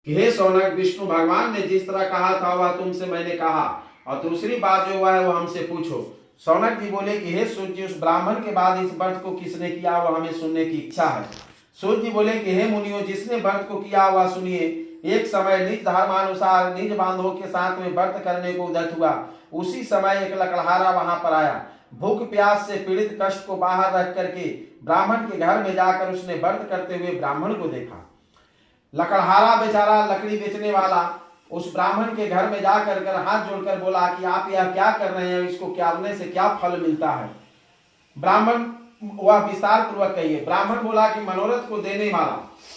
कि हे सौनक, विष्णु भगवान ने जिस तरह कहा था वह तुमसे मैंने कहा, और दूसरी बात जो हुआ है वो हमसे पूछो। सौनक जी बोले कि हे सूर्य जी, उस ब्राह्मण के बाद इस व्रत को किसने किया वह हमें सुनने की इच्छा है। सूर्य जी बोले कि हे मुनियों, जिसने व्रत को किया हुआ सुनिए। एक समय निज धर्मानुसार निज बांधवों के साथ में व्रत करने को उद्यत हुआ। उसी समय एक लकड़हारा वहां पर आया। भूख प्यास से पीड़ित कष्ट को बाहर रख करके ब्राह्मण के घर में जाकर उसने व्रत करते हुए ब्राह्मण को देखा। लकड़हारा बेचारा लकड़ी बेचने वाला उस ब्राह्मण के घर में जाकर कर हाथ जोड़कर बोला कि आप यह क्या कर रहे हैं, इसको करने से क्या फल मिलता है। ब्राह्मण वह विस्तार पूर्वक कहिए। ब्राह्मण बोला कि मनोरथ को देने वाला,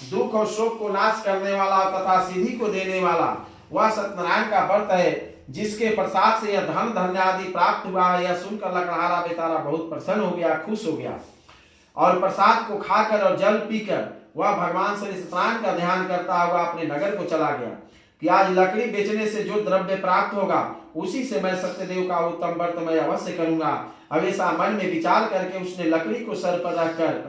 दुख और शोक को नाश करने वाला तथा सिद्धि को देने वाला वह सत्यनारायण का व्रत है, जिसके प्रसाद से यह धन धन्य आदि प्राप्त हुआ है। यह सुनकर लकड़हारा बेचारा बहुत प्रसन्न हो गया, खुश हो गया, और प्रसाद को खाकर और जल पीकर वह भगवान श्री सत्यनारायण का ध्यान करता हुआ अपने नगर को चला गया कि आज लकड़ी बेचने से जो द्रव्य प्राप्त होगा उसी से मैं सत्यदेव का उत्तम व्रत मैं अवश्य करूंगा। अब ऐसा मन में विचार करके उसने लकड़ी को सर पर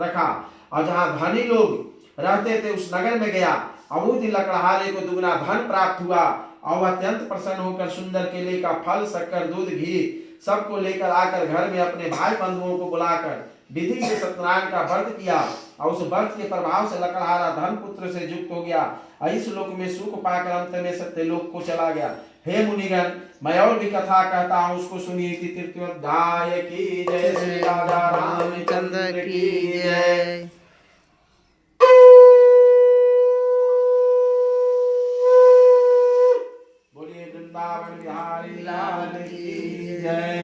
रखा और जहां धनी लोग रहते थे उस नगर में गया। अबूझ लकड़हारे को दुगना धन प्राप्त हुआ और वह अत्यंत प्रसन्न होकर सुंदर केले का फल, शक्कर, दूध, घी सबको लेकर आकर घर में अपने भाई बंधुओं को बुलाकर विधि से सत्यनारायण का व्रत किया, और उस व्रत के प्रभाव से लकड़हारा धन पुत्र से युक्त हो गया और इस लोक में सुख पाकर अंत में सत्य लोक को चला गया। हे मुनिगण, मैं और भी कथा कहता हूँ, उसको सुनिए। तृतीयोध्याय की जय श्री राधे।